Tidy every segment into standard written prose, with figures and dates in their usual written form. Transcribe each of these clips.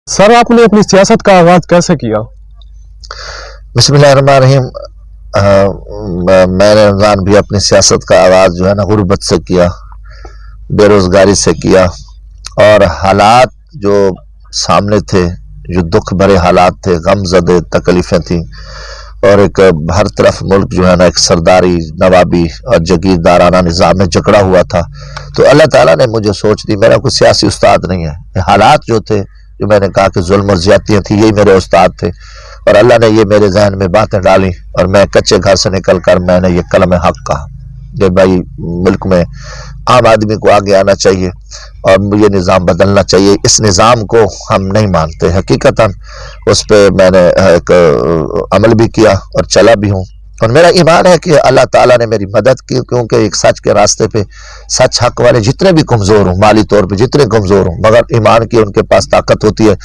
Sir, आपने अपनी सियासत का आगाज कैसे किया? बिस्मिल्लाहिर्रहमानिर्रहीम। मैंने रमज़ान भी अपनी सियासत का आगाज़ जो है ना गुर्बत से किया, बेरोज़गारी से किया, और हालात जो सामने थे, जो दुख भरे हालात थे, गमज़दे तकलीफ़ें थी, और एक हर तरफ मुल्क जो है ना एक सरदारी, नवाबी और जगीरदाराना निज़ाम में जकड़ा हुआ था। तो अल्लाह ताला ने मुझे सोच दी, मेरा कोई सियासी उस्ताद नहीं है। ये हालात जो थे, जो मैंने कहा कि जुल्म और ज़्यादतियाँ थी, यही मेरे उस्ताद थे, और अल्लाह ने ये मेरे जहन में बातें डाली, और मैं कच्चे घर से निकल कर मैंने ये कलम हक कहा कि भाई मुल्क में आम आदमी को आगे आना चाहिए और ये निज़ाम बदलना चाहिए। इस निज़ाम को हम नहीं मानते। हकीकतन उस पर मैंने एक अमल भी किया और चला भी हूँ, और मेरा ईमान है कि अल्लाह ताला ने मेरी मदद की, क्योंकि एक सच के रास्ते पे सच हक वाले जितने भी कमज़ोर हों, माली तौर पे जितने कमज़ोर हों, मगर ईमान की उनके पास ताकत होती है,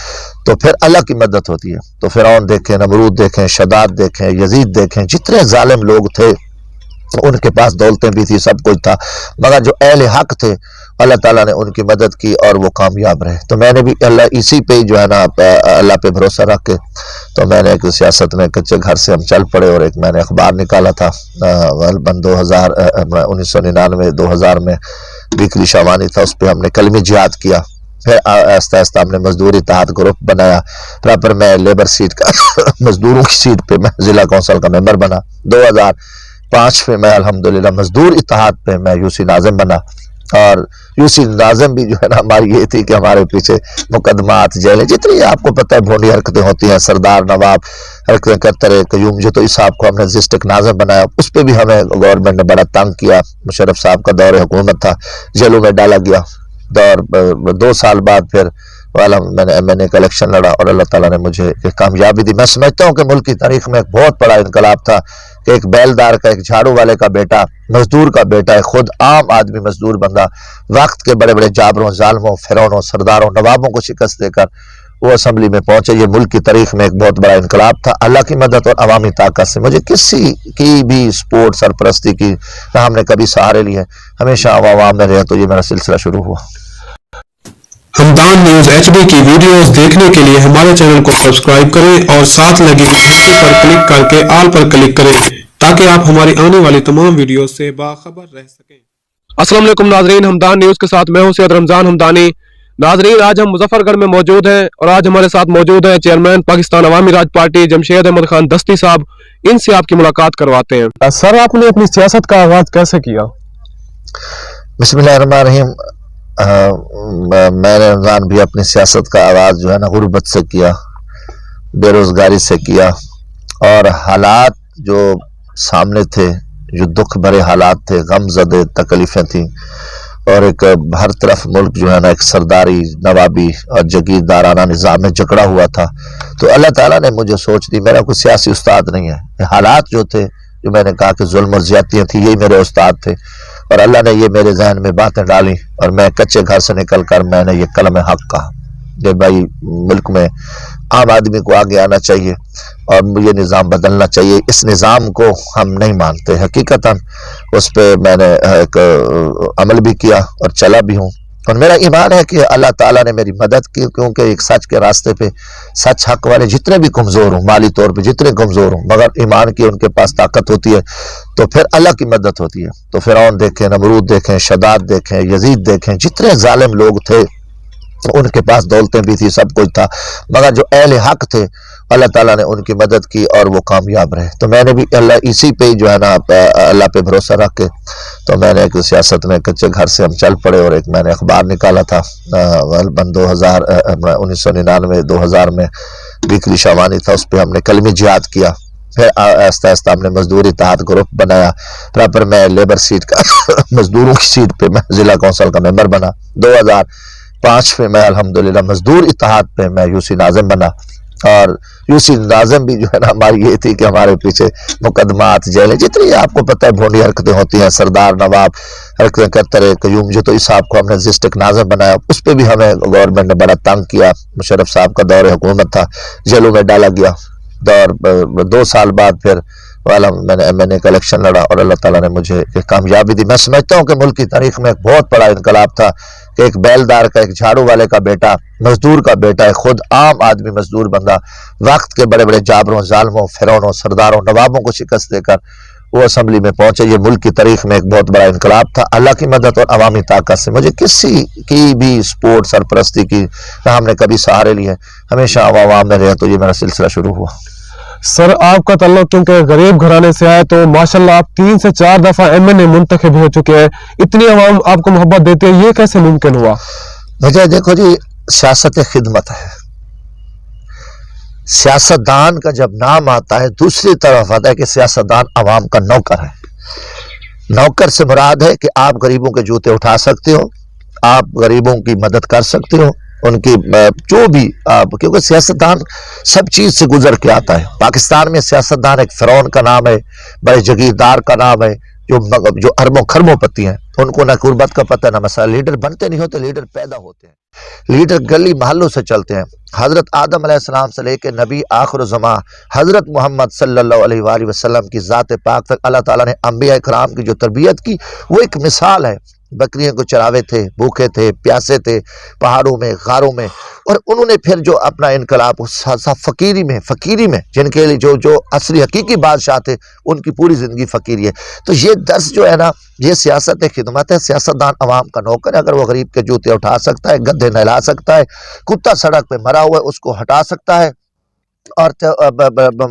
तो फिर अल्लाह की मदद होती है। तो फ़िरौन देखें, नमरूद देखें, शदाद देखें, यजीद देखें, जितने जालिम लोग थे उनके पास दौलतें भी थी, सब कुछ था, मगर जो अहले हक थे अल्लाह ताला ने उनकी मदद की और वो कामयाब रहे। तो मैंने भी अल्लाह इसी पे जो है ना अल्लाह पे भरोसा रख के, तो मैंने एक सियासत में कच्चे घर से हम चल पड़े, और एक मैंने अखबार निकाला था 1999-2000 में बिक्री शावानी था, उस पर हमने कलमी जिहाद किया। फिर आहिस्ता आहिस्ता हमने मजदूर इत्तेहाद ग्रुप बनाया, फिर मैं लेबर सीट का मजदूरों की सीट पे मैं जिला कौंसिल का मेंबर बना। 2005 में मैं अल्हम्दुलिल्लाह मजदूर इत्तेहाद पे मैं यूसी नाज़िम बना, और यूसी नाज़िम भी जो है ना हमारी ये थी कि हमारे पीछे मुकदमात, जेलें, जितनी आपको पता है भोंडी हरकतें होती हैं, सरदार नवाब हरकतें करते रहे, कयूम जो, तो इस साहब को हमने डिस्ट्रिक्ट नाज़िम बनाया। उस पर भी हमें गवर्नमेंट ने बड़ा तंग किया। मुशर्रफ साहब का दौर हुकूमत था, जेलों में डाला गया। 2 साल बाद फिर मैंने एक इलेक्शन लड़ा और अल्लाह ताला ने मुझे एक कामयाबी दी। मैं समझता हूँ कि मुल्क की तारीख में एक बहुत बड़ा इनकलाब था कि एक बैलदार का, एक झाड़ू वाले का बेटा, मजदूर का बेटा, खुद आम आदमी मजदूर बंदा, वक्त के बड़े बड़े जाबरों, जालमों, फिरौनों, सरदारों, नवाबों को शिकस्त देकर वो असम्बली में पहुंचे। ये मुल्क की तारीख में एक बहुत बड़ा इनकलाब था। अल्लाह की मदद और अवामी ताकत से मुझे किसी की भी सपोर्ट, सरपरस्ती की ना हमने कभी सहारे लिए, हमेशा अवाम में रहे। तो ये मेरा सिलसिला शुरू हुआ। हमदान न्यूज HD की वीडियोस देखने के लिए हमारे चैनल को सब्सक्राइब करें और साथ लगी घंटी पर क्लिक करके ऑल पर क्लिक करें, ताकि आप हमारी आने वाली तमाम वीडियो से बाखबर रह सकें। अस्सलाम वालेकुम नाजरीन, हमदान न्यूज के साथ मैं हूं सैयद रमजान हमदानी। नाजरीन, आज हम मुजफ्फरगढ़ में मौजूद हैं और आज हमारे साथ मौजूद हैं चेयरमैन पाकिस्तान अवामी राज पार्टी जमशेद अहमद खान दस्ती साहब। इनसे आपकी मुलाकात करवाते हैं। सर, आपने अपनी सियासत का आगाज कैसे किया? बिस्मिल्लाहिर्रहमानिर्रहीम। मैंने रमज़ान भी अपनी सियासत का आगाज़ जो है ना गुर्बत से किया, बेरोज़गारी से किया, और हालात जो सामने थे, जो दुख भरे हालात थे, गमज़दे तकलीफ़ें थी, और एक हर तरफ मुल्क जो है ना एक सरदारी, नवाबी और जगीरदाराना निज़ाम में जकड़ा हुआ था। तो अल्लाह ताला ने मुझे सोच दी, मेरा कोई सियासी उस्ताद नहीं है। ये हालात जो थे, जो मैंने कहा कि जुल्म और ज़्यादतियाँ थी, यही मेरे उस्ताद थे, और अल्लाह ने ये मेरे जहन में बातें डाली, और मैं कच्चे घर से निकल कर मैंने ये कलम हक कहा कि भाई मुल्क में आम आदमी को आगे आना चाहिए और ये निज़ाम बदलना चाहिए। इस निज़ाम को हम नहीं मानते। हकीकतन उस पर मैंने एक अमल भी किया और चला भी हूँ, और मेरा ईमान है कि अल्लाह ताला ने मेरी मदद की, क्योंकि एक सच के रास्ते पे सच हक वाले जितने भी कमज़ोर हों, माली तौर पे जितने कमज़ोर हों, मगर ईमान की उनके पास ताकत होती है, तो फिर अल्लाह की मदद होती है। तो फ़िरौन देखें, नमरूद देखें, शदाद देखें, यजीद देखें, जितने जालिम लोग थे उनके पास दौलतें भी थी, सब कुछ था, मगर जो अहले हक थे अल्लाह ताला ने उनकी मदद की और वो कामयाब रहे। तो मैंने भी अल्लाह इसी पे जो है ना अल्लाह पे भरोसा रख के, तो मैंने एक सियासत में कच्चे घर से हम चल पड़े, और एक मैंने अखबार निकाला था 1999-2000 में बिक्री शावानी था, उस पर हमने कलमी जिहाद किया। फिर आहिस्ता आहिस्ता हमने मजदूर इत्तेहाद ग्रुप बनाया, फिर मैं लेबर सीट का मजदूरों की सीट पे मैं जिला कौंसिल का मेंबर बना। 2005 में मैं अल्हम्दुलिल्लाह मजदूर इत्तेहाद पे मैं यूसी नाज़िम बना, और यूसी नाज़िम भी जो है ना हमारी ये थी कि हमारे पीछे मुकदमात, जेलें, जितनी आपको पता है भोंडी हरकतें होती हैं, सरदार नवाब हरकतें करते रहे, कयूम जो, तो इस साहब को हमने डिस्ट्रिक्ट नाज़िम बनाया। उस पर भी हमें गवर्नमेंट ने बड़ा तंग किया। मुशर्रफ साहब का दौर हुकूमत था, जेलों में डाला गया। 2 साल बाद फिर वाला मैंने एक इलेक्शन लड़ा और अल्लाह ताला ने मुझे एक कामयाबी दी। मैं समझता हूँ कि मुल्क की तारीख में एक बहुत बड़ा इनकलाब था कि एक बैलदार का, एक झाड़ू वाले का बेटा, मजदूर का बेटा है, खुद आम आदमी मजदूर बंदा वक्त के बड़े बड़े जाबरों, जालमों, फिरौनों, सरदारों, नवाबों को शिकस्त देकर वो असेंबली में पहुंचे। ये मुल्क की तारीख में एक बहुत बड़ा इनकलाब था। अल्लाह की मदद और अवामी ताकत से मुझे किसी की भी सपोर्ट, सरपरस्ती की ना हमने कभी सहारे लिए, हमेशा अवाम में रहे, तो ये मेरा सिलसिला शुरू हुआ। सर आपका तल्लुक क्योंकि गरीब घराने से आए तो माशाल्लाह आप 3 से 4 दफा MNA मुंतखब हो चुके हैं, इतनी आवाम आपको मोहब्बत देती है, ये कैसे मुमकिन हुआ? मुझे देखो जी, सियासत खिदमत है। सियासतदान का जब नाम आता है, दूसरी तरफ आता है कि सियासतदान आवाम का नौकर है। नौकर से मुराद है कि आप गरीबों के जूते उठा सकते हो, आप गरीबों की मदद कर सकते हो, उनकी जो भी आप, क्योंकि सियासतदान सब चीज से गुजर के आता है। पाकिस्तान में सियासतदान एक फिरौन का नाम है, बड़े जगीरदार का नाम है, जो अरबों खरबों पति हैं, उनको ना गुर्बत का पता ना मसला। लीडर बनते नहीं होते, लीडर पैदा होते हैं। लीडर गली महल्लों से चलते हैं। हजरत आदम अलैहिस्सलाम से लेके नबी आखिर ज़मां हजरत मोहम्मद सल्लल्लाहु अलैहि वसल्लम की ज़ात पाक तक अल्लाह ताला ने अंबिया इकराम की जो तरबियत की, वो एक मिसाल है। बकरियों को चरावे थे, भूखे थे, प्यासे थे, पहाड़ों में, गारों में, और उन्होंने फिर जो अपना इनकलाब फकीरी में जिनके लिए जो असली हकीकी बादशाह थे, उनकी पूरी ज़िंदगी फकीरी है। तो ये दर्स जो है ना, ये सियासत खिदमत है। सियासतदान अवाम का नौकर है। अगर वो गरीब के जूते उठा सकता है, गड्ढे नहला सकता है, कुत्ता सड़क पे मरा हुआ है उसको हटा सकता है, और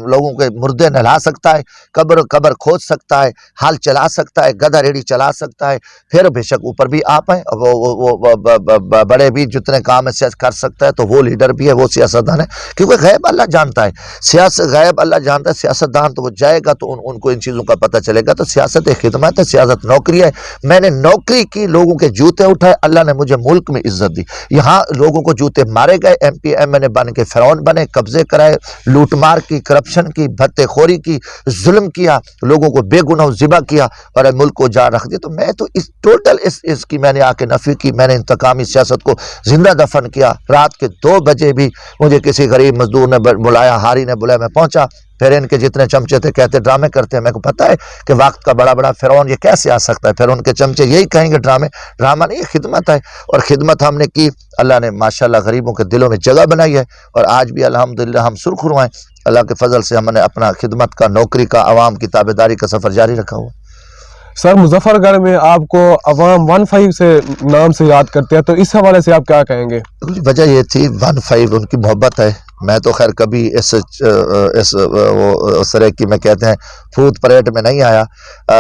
लोगों के मुर्दे नहला सकता है, कब्र खोद सकता है, हाल चला सकता है, गधा रेडी चला सकता है, फिर बेशक ऊपर भी आप हैं, वो बड़े भी जितने काम है कर सकता है, तो वो लीडर भी है, वो सियासतदान है। क्योंकि गैब अल्लाह जानता है, गैब अल्लाह जानता है। सियासतदान तो वो जाएगा तो उनको इन चीज़ों का पता चलेगा। तो सियासत खिदमत है, सियासत नौकरी है। मैंने नौकरी की, लोगों के जूते उठाए, अल्लाह ने मुझे मुल्क में इज्जत दी। यहाँ लोगों को जूते मारे गए, MP MNA बन के फिरौन बने, कब्जे कराए, लूटमार की, करप्शन की, भत्तेखोरी की, जुल्म किया, लोगों को बेगुनाह ज़िबा किया और मुल्क को जा रख दिया। तो मैं तो इस टोटल इसकी मैंने आके नफ़ी की। मैंने इंतकामी सियासत को जिंदा दफन किया। रात के 2 बजे भी मुझे किसी गरीब मजदूर ने बुलाया, हारी ने बुलाया, मैं पहुंचा। फिर इनके जितने चमचे थे कहते ड्रामे करते हैं। मेरे को पता है कि वक्त का बड़ा बड़ा फिरौन ये कैसे आ सकता है। फिर उनके चमचे यही कहेंगे ड्रामा नहीं, खिदमत है। और खिदमत हमने की, अल्लाह ने माशाल्लाह गरीबों के दिलों में जगह बनाई है। और आज भी अल्हम्दुलिल्लाह हम सुरखरू हैं। अल्लाह के फजल से हमने अपना खिदमत का, नौकरी का, आवाम की ताबेदारी का सफ़र जारी रखा हुआ। सर मुजफ्फरगढ़ में आपको अवाम 15 से नाम से याद करते हैं, तो इस हवाले से आप क्या कहेंगे? वजह ये थी 15 उनकी मोहब्बत है। मैं तो खैर कभी इस तरह की, मैं कहते हैं, फूट परेड में नहीं आया,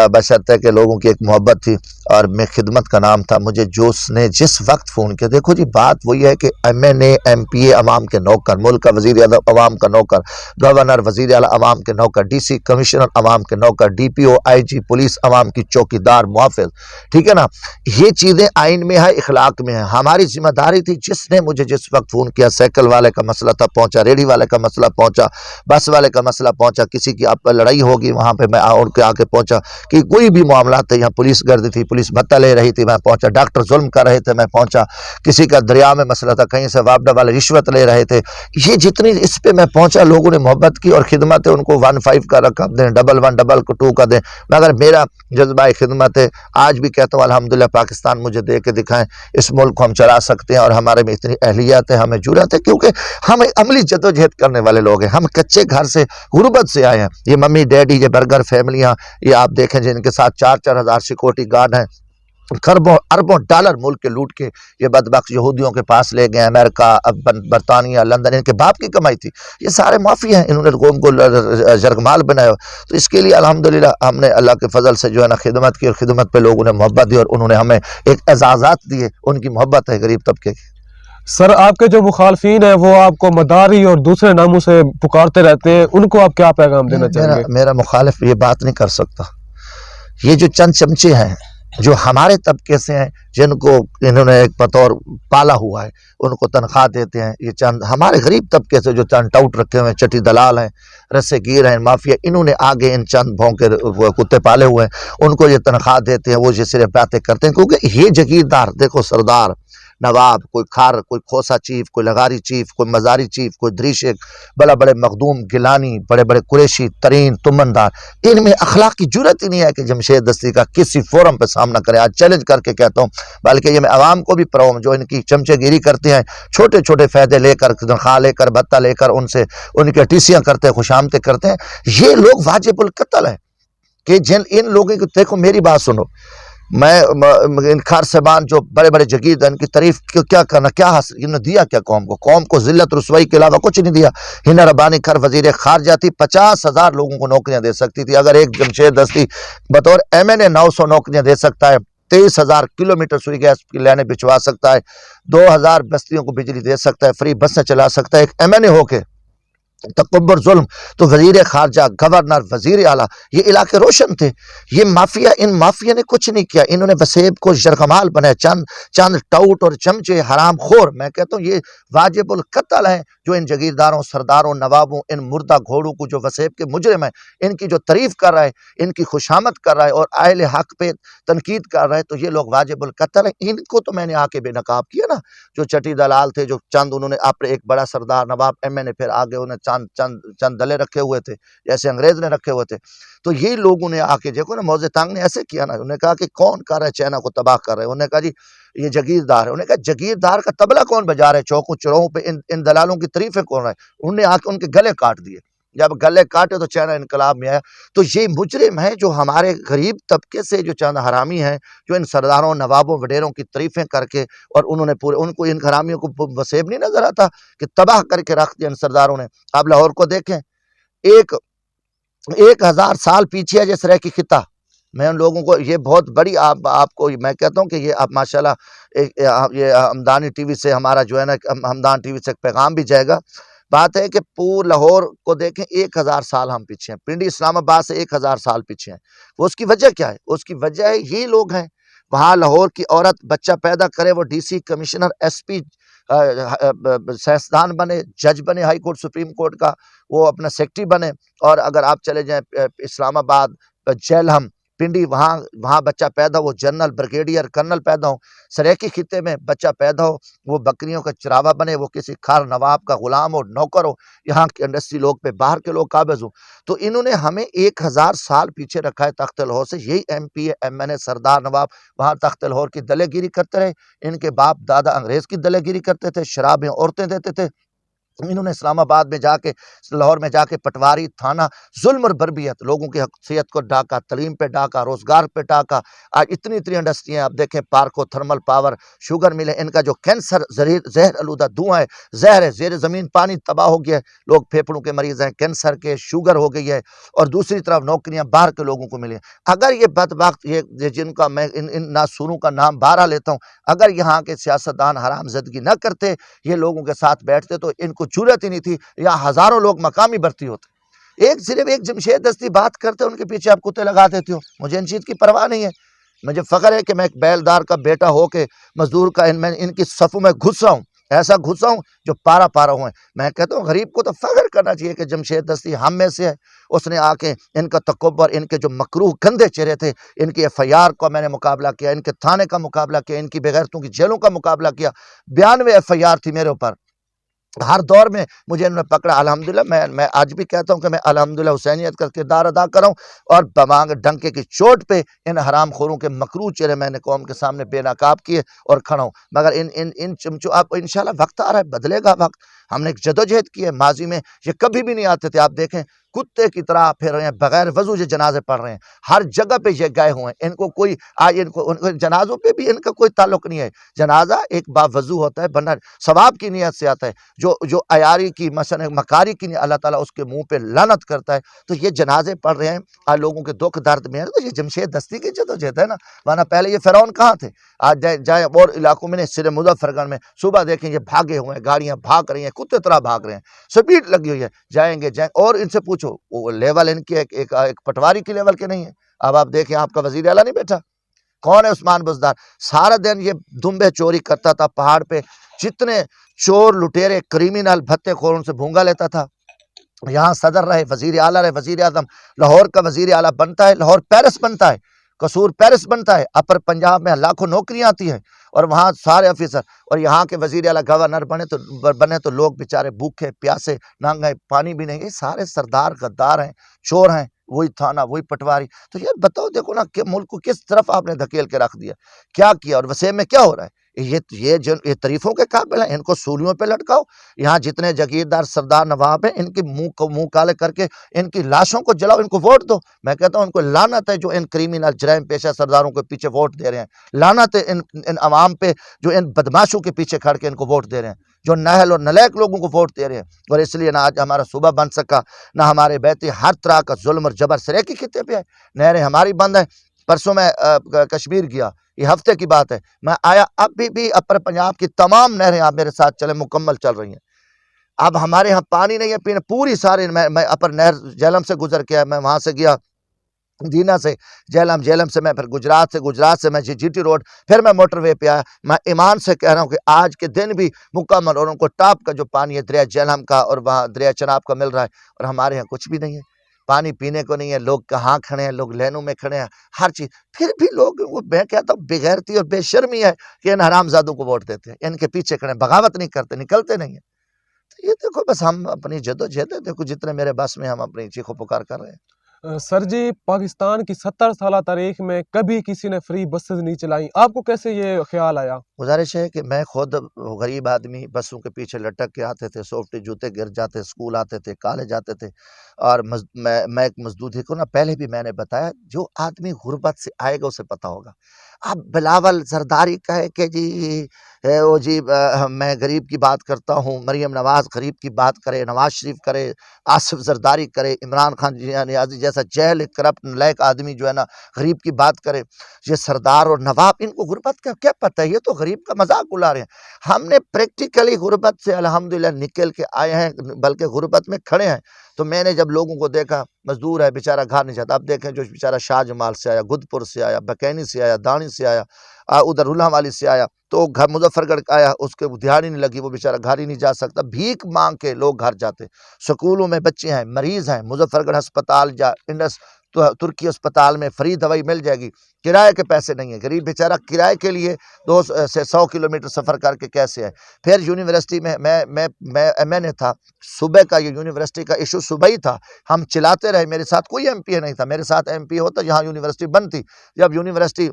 बशर्ते कि लोगों की एक मोहब्बत थी और मैं खिदमत का नाम था। मुझे ने जिस वक्त फ़ोन किया, देखो जी बात वही है कि MNA MPA अवाम के नौकर, मुल्क का वज़ीर आज़म अवाम का नौकर, गवर्नर वज़ीर आला अवाम के नौकर, DC कमिश्नर अवाम के नौकर, DPO IG पुलिस अवाम की चौकीदार, मुहाफ़िज़, ठीक है ना। ये चीज़ें आइन में है, इखलाक में है। हमारी जिम्मेदारी थी। जिसने मुझे जिस वक्त फ़ोन किया, साइकिल वाले का मसला था, पहुँचा, रेडी वाले का मसला पहुँचा, बस वाले का मसला पहुँचा, किसी की आप लड़ाई होगी वहाँ पे मैं उनके आके पहुँचा, कि कोई भी मामला थे, यहाँ पुलिस गर्द थी, पुलिस भत्ता ले रही थी, मैं पहुँचा, डॉक्टर जुल्म कर रहे थे, मैं पहुँचा, किसी का दरिया में मसला था, कहीं से वापडा वाले रिश्वत ले रहे थे, ये जितनी इस पे मैं पहुँचा, लोगों ने मोहब्बत की और खिदमत है। उनको 15 का रकम दें, 11 2 का दें, मगर मेरा जज्बा खिदमत है। आज भी कहता हूँ अल्हम्दुलिल्लाह पाकिस्तान मुझे दे के दिखाएं, इस मुल्क को हम चला सकते हैं और हमारे में इतनी अहलियत है, हमें जुर्रत है, क्योंकि हम अमली जदोजहद करने वाले लोग हैं। हम कच्चे घर से, गुर्बत से आए हैं। ये मम्मी डैडी, ये बर्गर फैमिलियाँ, ये आप देखें जिनके साथ 4-4 हज़ार सिक्योरिटी गार्ड हैं, खरबों अरबों डॉलर मुल्क के लूट के ये बदबख्त यहूदियों के पास ले गए। अमेरिका, बरतानिया, लंदन, इनके बाप की कमाई थी। ये सारे माफी हैं, इन्होंने कौम को जरगमाल बनाया। तो इसके लिए अल्हम्दुलिल्लाह हमने अल्लाह के फजल से जो है ना खिदमत की, और खिदमत पे लोगों ने मोहब्बत दी और उन्होंने हमें एक एजाज़ात दिए। उनकी मोहब्बत है गरीब तबके की। सर आपके जो मुखालफीन है वो आपको मदारी और दूसरे नामों से पुकारते रहते हैं, उनको आप क्या पैगाम देना चाहेंगे? मेरा मुखालिफ ये बात नहीं कर सकता। ये जो चंद चमचे हैं जो हमारे तबके से हैं, जिनको इन्होंने एक बतौर पाला हुआ है, उनको तनख्वाह देते हैं, ये चंद हमारे गरीब तबके से जो चंद टाउट रखे हुए हैं, चटी दलाल हैं, रस्से गिर हैं, माफिया, इन्होंने आगे इन चंद भौंके कुत्ते पाले हुए हैं, उनको ये तनख्वाह देते हैं। वो ये सिर्फ बातें करते हैं, क्योंकि ये जगीरदार, देखो सरदार नवाब, कोई खार, कोई खोसा चीफ, कोई लगारी चीफ, कोई मजारी चीफ, कोई दरीशेख, बड़ा बड़े मखदूम, गिलानी, बड़े बड़े कुरैशी, तरीन, तुमनदार, इनमें अखलाक की जरूरत ही नहीं है कि जमशेद दस्ती का किसी फोरम पर सामना करे। आज चैलेंज करके कहता हूँ, बल्कि ये मैं आवाम को भी प्रॉब्लम जो इनकी चमचेगिरी करते हैं, छोटे छोटे फायदे लेकर, तनख्वाह लेकर, भत्ता लेकर, उनसे उनकी टीसियाँ करते हैं, खुशामतें करते हैं, ये लोग वाजिबुल कत्ल हैं। कि जिन इन लोगों की, देखो मेरी बात सुनो, मैं इन खार साहबान जो बड़े बड़े जगीर, इनकी तारीफ क्या करना, क्या हासिल इन्होंने दिया क्या कौम को जिल्लत रसवाई के अलावा कुछ नहीं दिया। हिना रब्बानी खर वजीर खारजा थी, 50,000 लोगों को नौकरियां दे सकती थी। अगर एक जमशेद दस्ती बतौर MNA 900 नौकरियां दे सकता है, 23,000 किलोमीटर सुई गैस की लाइनें बिछवा सकता है, 2,000 बस्तियों को बिजली दे सकता है, फ्री बसें चला सकता है, एक MNA होके तकब्बर जुल्म, तो वजीर खारजा, गवर्नर, वजीर आला, ये इलाके रोशन थे। ये माफिया, इन माफिया ने कुछ नहीं किया, इन्होंने वसेब को जरकमाल बनाया, चंद टाउट और चमचे हराम खोर। मैं कहता हूँ ये वाजिबुल कत्ल है जो इन जगीरदारों, सरदारों, नवाबों, इन मुर्दा घोड़ों को जो वसेब के मुजरिम है, इनकी जो तारीफ कर रहा है, इनकी खुशामद कर रहा है और अहले हक पे तनकीद कर रहा है, तो ये लोग वाजिबुल कत्ल है। इनको तो मैंने आके बेनकाब किया ना, जो चटी दलाल थे, जो चंद उन्होंने अपने एक बड़ा सरदार नवाब MNA, फिर आगे उन्हें चंद दले रखे हुए थे, जैसे अंग्रेज ने रखे हुए थे। तो ये लोगों ने आके देखो ना, मौजे तांग ने ऐसे किया ना, उन्होंने कहा कि कौन कर रहा है चाइना को तबाह कर रहे हैं। उन्होंने कहा जी ये जगीरदार है। उन्होंने कहा जगीरदार का तबला कौन बजा रहा है चौकों चौराहों पे, इन दलालों की तारीफें कौन रहा है। उन्होंने आके उनके गले काट दिए। जब गले काटे तो चाइना इनकलाब में आया। तो ये मुजरिम है जो हमारे गरीब तबके से जो चंद हरामी हैं, जो इन सरदारों, नवाबों, वडेरों की तारीफें करके, और उन्होंने पूरे उनको, इन हरामियों को वसेब नहीं नजर आता कि तबाह करके रख दिया इन सरदारों ने। आप लाहौर को देखें, 1000 साल पीछे है जिस तरह की खिता। मैं उन लोगों को, ये बहुत बड़ी आपको मैं कहता हूँ कि ये आप माशाल्लाह ये हमदानी टीवी से हमारा जो है ना, हमदान टीवी से एक पैगाम भी जाएगा। बात है कि पूरे लाहौर को देखें, 1000 साल हम पीछे हैं, पिंडी इस्लामाबाद से 1000 साल पीछे हैं। वो उसकी वजह क्या है? उसकी वजह है ये लोग हैं। वहाँ लाहौर की औरत बच्चा पैदा करे, वो DC, कमिश्नर, SP, सियासतदान बने, जज बने हाई कोर्ट, सुप्रीम कोर्ट का, वो अपना सेक्रेटरी बने। और अगर आप चले जाएं इस्लामाबाद, जेलहम, पिंडी, वहाँ बच्चा पैदा हो, जनरल, ब्रिगेडियर, कर्नल पैदा हो। सरेकी खिते में बच्चा पैदा हो, वो बकरियों का चरावा बने, वो किसी खार नवाब का गुलाम हो, नौकर हो, यहाँ के इंडस्ट्री लोग पे बाहर के लोग काबिज हो। तो इन्होंने हमें 1000 साल पीछे रखा है तख्त लाहौर से। यही MP, MNA, सरदार, नवाब वहाँ तख्त लाहौर की दलेगिरी करते रहे। इनके बाप दादा अंग्रेज की दलेगिरी करते थे, शराबें औरतें देते थे। इन्होंने इस्लामाबाद में जाके, लाहौर में जाके पटवारी, थाना, जुल्म और बर्बियत, लोगों की हक़सियत को डाका, तलीम पे डाका, रोजगार पे डाका। आज इतनी इंडस्ट्रियाँ आप देखें, पार्को, थर्मल पावर, शुगर मिले, इनका जो कैंसर, जहर आलूदा धुआं है, जहर है, ज़ेर ज़मीन पानी तबाह हो गया है, लोग फेफड़ों के मरीज हैं, कैंसर के, शुगर हो गई है। और दूसरी तरफ नौकरियाँ बाहर के लोगों को मिली। अगर ये बदबख्त, ये जिनका मैं इन नासूरों का नाम बारह लेता हूँ, अगर यहाँ के सियासतदान हरामज़दगी न करते, ये लोगों के साथ बैठते, तो इनको जरूरत ही नहीं थी, या हजारों लोग मकामी भर्ती होते। सिर्फ एक जमशेद दस्ती बात करते, उनके पीछे आप कुत्ते लगा देते हो। मुझे इन चीज की परवाह नहीं है। मुझे फख्र है कि मैं एक बैलदार का बेटा होके मजदूर का इनकी सफों में घुस रहा हूँ, ऐसा घुसा हूँ जो पारा पारा हुए। मैं कहता हूँ गरीब को तो फख्र करना चाहिए कि जमशेद दस्ती हम में से है। उसने आके इनका तकब्बर, इनके जो मकरूह गंदे चेहरे थे, इनकी FIR का मैंने मुकाबला किया, इनके थाने का मुकाबला किया, इनकी बेगैरतों की जेलों का मुकाबला किया। 92 FIR थी मेरे ऊपर। हर दौर में मुझे इन्होंने पकड़ा। अल्हम्दुलिल्लाह मैं आज भी कहता हूँ कि मैं अल्हम्दुलिल्लाह हुसैनियत का किरदार अदा कर रहा हूँ, और बमांग डंके की चोट पे इन हराम खोरों के मकरू चेहरे मैंने कौम के सामने बेनकाब किए और खड़ा हूँ। मगर इन चमचो, आप इंशाल्लाह वक्त आ रहा है, बदलेगा वक्त। हमने एक जदोजहद की है, माजी में ये कभी भी नहीं आते थे। आप देखें कुत्ते की तरह फिर रहे हैं, बगैर वजू ये जनाजे पढ़ रहे हैं, हर जगह पे ये गए हुए हैं। इनको कोई आज उनको जनाजों पे भी इनका कोई ताल्लुक नहीं है। जनाजा एक बावजू होता है, बना सवाब की नियत से आता है। जो अयारी की, मसलन मकारी की, अल्लाह ताला उसके मुंह पे लानत करता है। तो ये जनाजे पढ़ रहे हैं, आज लोगों के दुख दर्द में है। तो ये जमशेद दस्ती की जदोजहद है ना, वरना पहले ये फिरौन कहाँ थे। आज जाए और इलाकों में, सिर मुजफ्फरगढ़ में सुबह देखें ये भागे हुए हैं, गाड़ियां भाग रही हैं, कुत्ते तरह भाग रहे हैं, स्पीड लगी हुई है। जाएंगे और इनसे पूछो, वो लेवल इनकी एक पटवारी की लेवल के नहीं है। अब आप देखें, आपका वजीर आला नहीं बैठा, कौन है उस्मान बुज़दार? सारा दिन ये दुम्बे चोरी करता था पहाड़ पे, जितने चोर लुटेरे क्रिमिनल भत्ते खोर उनसे भूंगा लेता था। यहाँ सदर रहे, वजीर आला रहे, वजीर आजम लाहौर का वजीर आला बनता है, लाहौर पेरिस बनता है, कसूर पेरिस बनता है, अपर पंजाब में लाखों नौकरियां आती हैं, اور وہاں سارے آفیسر اور یہاں کے وزیر اعلیٰ گورنر بنے تو لوگ بیچارے بھوکے پیاسے ننگے، پانی بھی نہیں. یہ سارے سردار غدار ہیں، چور ہیں، وہی تھانہ وہی پٹواری. تو یہ بتاؤ دیکھو نا کہ ملک کو کس طرف آپ نے دھکیل کے رکھ دیا، کیا کیا. اور وسیم میں کیا ہو رہا ہے؟ یہ تعریفوں کے قابل ہیں، ان کو سولیوں پہ لٹکاؤ. یہاں جتنے جگیردار سردار نواب ہیں ان کے منہ کالے کر کے ان کی لاشوں کو جلاؤ، ان کو ووٹ دو. میں کہتا ہوں ان کو لعنت ہے جو ان کریمنل جرائم پیشہ سرداروں کے پیچھے ووٹ دے رہے ہیں. لعنت ہے ان عوام پہ جو ان بدماشوں کے پیچھے کھڑ کے ان کو ووٹ دے رہے ہیں، جو نااہل اور نالائق لوگوں کو ووٹ دے رہے ہیں. اور اس لیے نہ آج ہمارا صوبہ بن سکا، نہ ہمارے بیٹے. ہر طرح کا ظلم اور جبر سرے کی خطے پہ ہے. نہریں ہماری بند ہیں. پرسوں میں کشمیر گیا، یہ ہفتے کی بات ہے، میں آیا ابھی بھی اپر پنجاب کی تمام نہریں آپ میرے ساتھ چلیں مکمل چل رہی ہیں. اب ہمارے ہاں پانی نہیں ہے پینے، پوری ساری میں اپر نہر جہلم سے گزر کے میں وہاں سے گیا دینا سے جہلم سے میں پھر گجرات سے میں جی ٹی روڈ، پھر میں موٹر وے پہ آیا. میں ایمان سے کہہ رہا ہوں کہ آج کے دن بھی مکمل اور ان کو ٹاپ کا جو پانی ہے دریا جہلم کا اور وہاں دریا چناب کا مل رہا ہے، اور ہمارے ہاں کچھ بھی نہیں ہے، پانی پینے کو نہیں ہے. لوگ کہاں کھڑے ہیں، لوگ لینوں میں کھڑے ہیں، ہر چیز. پھر بھی لوگ میں کہتا ہوں بغیرتی اور بے شرمی ہے کہ ان حرام زادوں کو ووٹ دیتے ہیں، ان کے پیچھے کھڑے ہیں، بغاوت نہیں کرتے، نکلتے نہیں ہیں. تو یہ دیکھو بس ہم اپنی جدوجہد دیکھو جتنے میرے بس میں ہم اپنی چیخو پکار کر رہے ہیں. سر جی، پاکستان کی 70 سالہ تاریخ میں کبھی کسی نے فری بسز نہیں چلائیں، آپ کو کیسے یہ خیال آیا؟ گزارش ہے کہ میں خود غریب آدمی، بسوں کے پیچھے لٹک کے آتے تھے، سوفٹی جوتے گر جاتے، اسکول آتے تھے، کالج آتے تھے. اور میں ایک مزدور کو نا پہلے بھی میں نے بتایا، جو آدمی غربت سے آئے گا اسے پتہ ہوگا. اب بلاول زرداری کہے کہ جی میں غریب کی بات کرتا ہوں، مریم نواز غریب کی بات کرے، نواز شریف کرے، آصف زرداری کرے، عمران خان نیازی جیسا جہل کرپٹ نالائق آدمی جو ہے نا غریب کی بات کرے. یہ سردار اور نواب ان کو غربت کا کیا پتہ ہے؟ یہ تو غریب کا مذاق اڑا رہے ہیں. ہم نے پریکٹیکلی غربت سے الحمدللہ نکل کے آئے ہیں، بلکہ غربت میں کھڑے ہیں. تو میں نے جب لوگوں کو دیکھا، مزدور ہے بیچارہ گھر نہیں جاتا. اب دیکھیں جو بیچارہ شاہ جمال سے آیا، گدپور سے آیا، بکینی سے آیا، دانی سے آیا، ادھر رولہ والی سے آیا، تو گھر مظفر گڑھ کا آیا، اس کے دھیان ہی نہیں لگی، وہ بیچارہ گھر ہی نہیں جا سکتا. بھیک مانگ کے لوگ گھر جاتے. سکولوں میں بچے ہیں، مریض ہیں، مظفر گڑھ ہسپتال جا، انڈس ترکی اسپتال میں فری دوائی مل جائے گی. کرائے کے پیسے نہیں ہیں، غریب بیچارہ کرائے کے لیے 200 سے 100 کلومیٹر سفر کر کے کیسے ہے. پھر یونیورسٹی میں میں نے تھا، صبح کا یہ یونیورسٹی کا ایشو صبح ہی تھا، ہم چلاتے رہے. میرے ساتھ کوئی ایم پی نہیں تھا، میرے ساتھ ایم پی ہوتا یہاں یونیورسٹی بند تھی. جب یونیورسٹی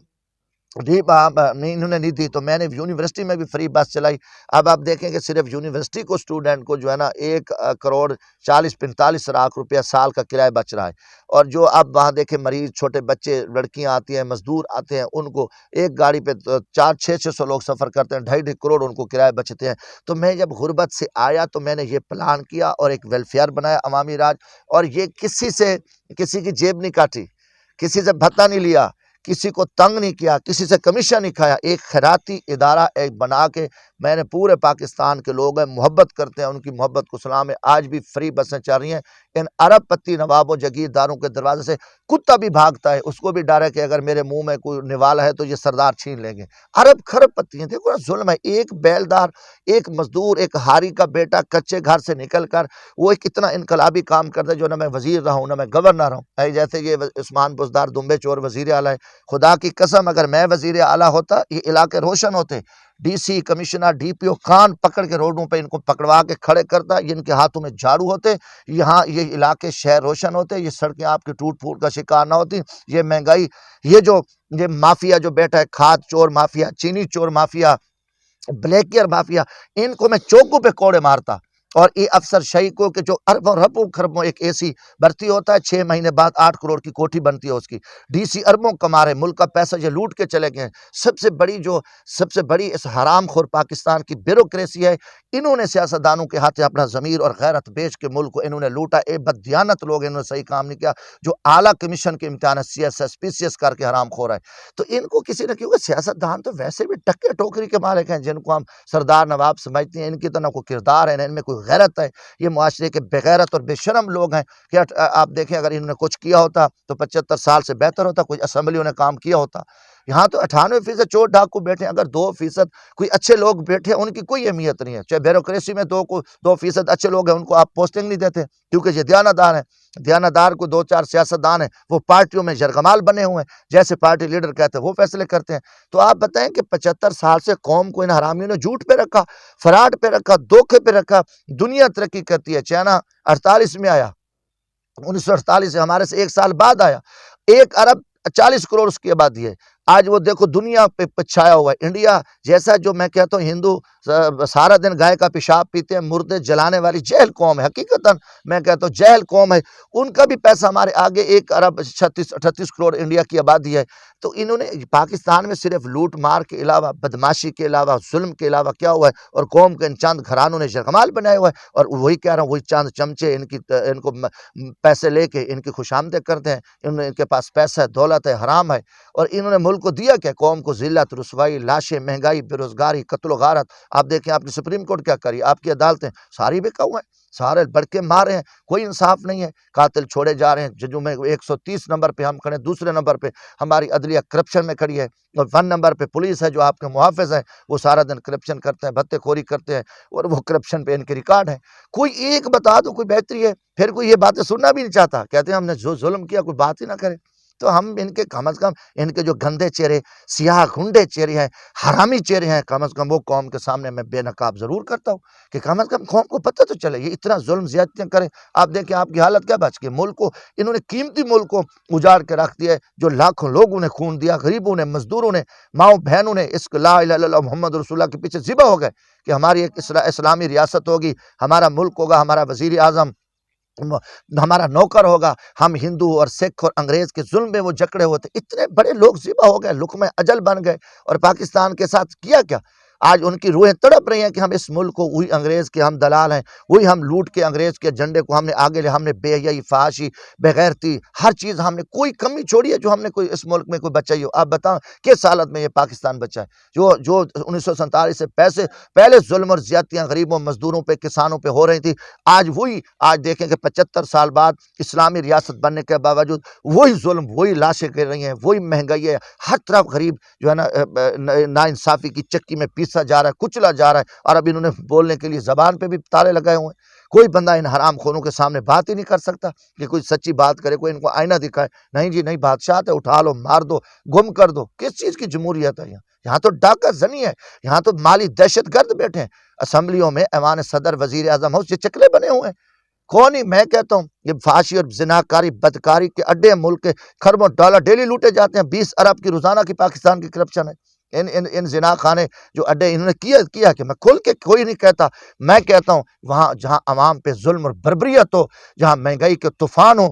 انہوں نے نہیں دی تو میں نے یونیورسٹی میں بھی فری بس چلائی. اب آپ دیکھیں کہ صرف یونیورسٹی کو اسٹوڈنٹ کو جو ہے نا 1,40,45 لاکھ روپیہ سال کا کرایہ بچ رہا ہے. اور جو اب وہاں دیکھیں مریض، چھوٹے بچے، لڑکیاں آتی ہیں، مزدور آتے ہیں، ان کو ایک گاڑی پہ 400-600 لوگ سفر کرتے ہیں، 2.5 کروڑ ان کو کرایہ بچتے ہیں. تو میں جب غربت سے آیا تو میں نے یہ پلان کیا اور ایک ویلفیئر بنایا، عوامی راج. اور یہ کسی کی جیب نہیں کاٹی، کسی سے بھتہ نہیں لیا، کسی کو تنگ نہیں کیا، کسی سے کمیشن نہیں کھایا. ایک خیراتی ادارہ ایک بنا کے میں نے پورے پاکستان کے لوگ ہیں محبت کرتے ہیں، ان کی محبت کو سلام ہے. آج بھی فری بسیں چل رہی ہیں. ان ارب پتی نوابوں جگیرداروں کے دروازے سے کتا بھی بھاگتا ہے، اس کو بھی ڈر ہے کہ اگر میرے منہ میں کوئی نوالا ہے تو یہ سردار چھین لیں گے. ارب خرب پتی ہیں. دیکھو ظلم ہے. ایک بیلدار، ایک مزدور، ایک ہاری کا بیٹا کچے گھر سے نکل کر وہ ایک اتنا انقلابی کام کرتا ہے، جو نہ میں وزیر رہا ہوں نہ میں گورنر ہوں. جیسے یہ عثمان بزدار دمبے چور وزیر اعلیٰ ہے. خدا کی قسم اگر میں وزیر اعلیٰ ہوتا یہ علاقے روشن ہوتے. D C, commissioner, D P O کان پکڑ کے روڈوں پہ ان کو پکڑوا کے کھڑے کرتا، یہ ان کے ہاتھوں میں جھاڑو ہوتے، یہاں یہ علاقے شہر روشن ہوتے، یہ سڑکیں آپ کی ٹوٹ پھوٹ کا شکار نہ ہوتی. یہ مہنگائی، یہ مافیا جو بیٹا ہے، کھاد چور مافیا، چینی چور مافیا، بلیکیئر مافیا، ان کو میں چوکوں پہ کوڑے مارتا. اور یہ افسر شاہی کو کہ جو اربوں ربوں خربوں ایک اے سی بھرتی ہوتا ہے، 6 مہینے بعد 8 کروڑ کی کوٹھی بنتی ہے اس کی. ڈی سی اربوں کما رہے، ملک کا پیسہ یہ لوٹ کے چلے گئے. سب سے بڑی اس حرام خور پاکستان کی بیوروکریسی ہے. انہوں نے سیاستدانوں کے ہاتھ اپنا ضمیر اور غیرت بیچ کے ملک کو انہوں نے لوٹا. اے بددیانت لوگ، انہوں نے صحیح کام نہیں کیا. جو اعلیٰ کمیشن کے امتحان CSS PCS کر کے حرام خور ہے. تو ان کو کسی نے، کیونکہ سیاستدان تو ویسے بھی ٹکے ٹوکری کے مالک ہیں، جن کو ہم سردار نواب سمجھتے ہیں. ان کی تو نہ کوئی کردار ہے، نہ ان میں کوئی غیرت ہے. یہ معاشرے کے بغیرت اور بے شرم لوگ ہیں. کہ آپ دیکھیں اگر انہوں نے کچھ کیا ہوتا تو 75 سال سے بہتر ہوتا، کچھ اسمبلیوں نے کام کیا ہوتا. یہاں تو 98% چور ڈاکو بیٹھے ہیں، اگر 2% کوئی اچھے لوگ بیٹھے ان کی کوئی اہمیت نہیں ہے. چاہے بیوروکریسی میں 2% اچھے لوگ ہیں، ان کو آپ پوسٹنگ نہیں دیتے کیونکہ یہ دیانتدار ہیں. دیانتدار کو 2-4 سیاستدان ہیں، وہ پارٹیوں میں جرگمال بنے ہوئے ہیں، جیسے پارٹی لیڈر کہتے ہیں وہ فیصلے کرتے ہیں. تو آپ بتائیں کہ 75 سال سے قوم کو ان حرامیوں نے جھوٹ پہ رکھا، فراڈ پہ رکھا، دھوکے پہ رکھا. دنیا ترقی کرتی ہے. چائنا 48 میں آیا، 1948 سے ہمارے سے 1 سال بعد آیا. 1 ارب 40 کروڑ اس کی آبادی ہے. آج وہ دیکھو دنیا پہ چھایا ہوا ہے. انڈیا جیسا جو میں کہتا ہوں ہندو سارا دن گائے کا پیشاب پیتے ہیں، مردے جلانے والی جہل قوم ہے، حقیقتاً میں کہتا ہوں جہل قوم ہے. ان کا بھی پیسہ ہمارے آگے. 1 ارب 38 کروڑ انڈیا کی آبادی ہے. تو انہوں نے پاکستان میں صرف لوٹ مار کے علاوہ، بدماشی کے علاوہ، ظلم کے علاوہ کیا ہوا ہے؟ اور قوم کے ان چند گھرانوں نے جرگمال بنائے ہوا ہے. اور وہی کہہ رہا ہوں، وہی چند چمچے ان کو پیسے لے کے ان کی خوش آمدیں کرتے ہیں. ان کے پاس پیسہ ہے، دولت ہے، حرام ہے. اور انہوں نے ملک کو دیا کیا؟ قوم کو ذلت، رسوائی، لاشیں، مہنگائی، بے روزگاری، قتل و غارت. آپ دیکھیں آپ کی سپریم کورٹ کیا کری، آپ کی عدالتیں ساری بکا ہوئے ہیں، سارے بڑکے مارے ہیں، کوئی انصاف نہیں ہے. قاتل چھوڑے جا رہے ہیں. ججوں میں 130 نمبر پہ ہم کھڑے ہیں، دوسرے نمبر پہ ہماری عدلیہ کرپشن میں کھڑی ہے، اور 1 نمبر پہ پولیس ہے جو آپ کے محافظ ہے، وہ سارا دن کرپشن کرتے ہیں، بھتے خوری کرتے ہیں، اور وہ کرپشن پہ ان کے ریکارڈ ہیں. کوئی ایک بتا دو کوئی بہتری ہے. پھر کوئی یہ باتیں سننا بھی نہیں چاہتا، کہتے ہیں ہم نے جو ظلم کیا کوئی بات ہی نہ کرے. تو ہم ان کے کم از کم ان کے جو گندے چہرے، سیاہ گنڈے چہرے ہیں، حرامی چہرے ہیں، کم از کم وہ قوم کے سامنے میں بے نقاب ضرور کرتا ہوں کہ کم از کم قوم کو پتہ تو چلے یہ اتنا ظلم زیادتیاں کریں. آپ دیکھیں آپ کی حالت کیا بچ گئی. ملک کو انہوں نے قیمتی ملک کو اجاڑ کے رکھ دیا ہے، جو لاکھوں لوگوں نے خون دیا، غریبوں نے، مزدوروں نے، ماؤں بہنوں نے اس لا الہ الا اللہ محمد رسول اللہ کے پیچھے ذبح ہو گئے کہ ہماری ایک اسلامی ریاست ہوگی، ہمارا ملک ہوگا، ہمارا وزیر اعظم ہمارا نوکر ہوگا. ہم ہندو اور سکھ اور انگریز کے ظلم میں وہ جکڑے ہوتے. اتنے بڑے لوگ ذبح ہو گئے، لقمہ اجل بن گئے. اور پاکستان کے ساتھ کیا کیا؟ آج ان کی روحیں تڑپ رہی ہیں کہ ہم اس ملک کو، وہی انگریز کے ہم دلال ہیں، وہی ہم لوٹ کے انگریز کے جھنڈے کو ہم نے آگے لے. ہم نے بے حیائی، فحاشی، بغیرتی، ہر چیز ہم نے کوئی کمی چھوڑی ہے جو ہم نے کوئی اس ملک میں کوئی بچائی ہو؟ آپ بتاؤ کس حالت میں یہ پاکستان بچا ہے؟ جو 1947 سے پہلے ظلم اور زیادتیاں غریبوں، مزدوروں پہ، کسانوں پہ ہو رہی تھی، آج دیکھیں کہ 75 سال بعد اسلامی ریاست بننے کے باوجود وہی ظلم، وہی لاشیں گر رہی ہیں، وہی مہنگائی ہے. ہر طرف غریب جو ہے نا انصافی کی چکی میں پیسا جا رہا ہے، کچلا جا رہا ہے. اور اب انہوں نے بولنے کے لیے زبان پہ بھی تالے لگائے ہوئے ہیں. کوئی بندہ ان حرام خوروں کے سامنے بات ہی نہیں کر سکتا کہ کوئی سچی بات کرے، کوئی ان کو آئینہ دکھائے. نہیں جی نہیں، بادشاہ ہے، اٹھا لو، مار دو، گم کر دو. کس چیز کی جمہوریت ہے یہاں تو ڈاکہ زنی ہے، یہاں تو مالی دہشت گرد بیٹھے ہیں. اسمبلیوں میں ایوان صدر، وزیر اعظم ہاؤس، یہ چکلے بنے ہوئے ہیں. کون ہی میں کہتا ہوں یہ فحاشی اور زناکاری، بدکاری کے اڈے، ملک کے خربوں ڈالر ڈیلی لوٹے جاتے ہیں. 20 ارب کی روزانہ کی پاکستان کی کرپشن ہے. ان زنا خانے جو اڈے انہوں نے کیا کہ میں کھل کے کوئی نہیں کہتا. میں کہتا ہوں وہاں جہاں عوام پہ ظلم اور بربریت ہو، جہاں مہنگائی کے طوفان ہو،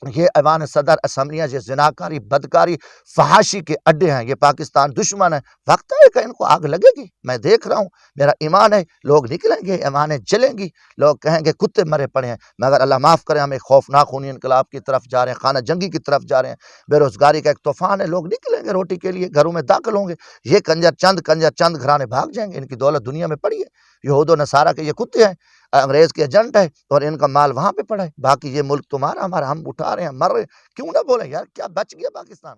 یہ ایوان صدر، اسمبلیاں یہ زناکاری، بدکاری، فحاشی کے اڈے ہیں. یہ پاکستان دشمن ہے. وقت ہے کہ ان کو آگ لگے گی. میں دیکھ رہا ہوں، میرا ایمان ہے لوگ نکلیں گے، ایمانیں جلیں گی، لوگ کہیں گے کتے مرے پڑے ہیں. مگر اللہ معاف کرے، ہم ایک خوفناک خونی انقلاب کی طرف جا رہے ہیں، خانہ جنگی کی طرف جا رہے ہیں. بے روزگاری کا ایک طوفان ہے. لوگ نکلیں گے روٹی کے لیے، گھروں میں داخل ہوں گے. یہ چند گھرانے بھاگ جائیں گے. ان کی دولت دنیا میں پڑی ہے. یہود و نصارہ کے یہ کتے ہیں، انگریز کے ایجنٹ ہے، اور ان کا مال وہاں پہ پڑا ہے. باقی یہ ملک تمہارا، ہمارا، ہم اٹھا رہے ہیں، مر رہے ہیں. کیوں نہ بولیں یار، کیا بچ گیا پاکستان؟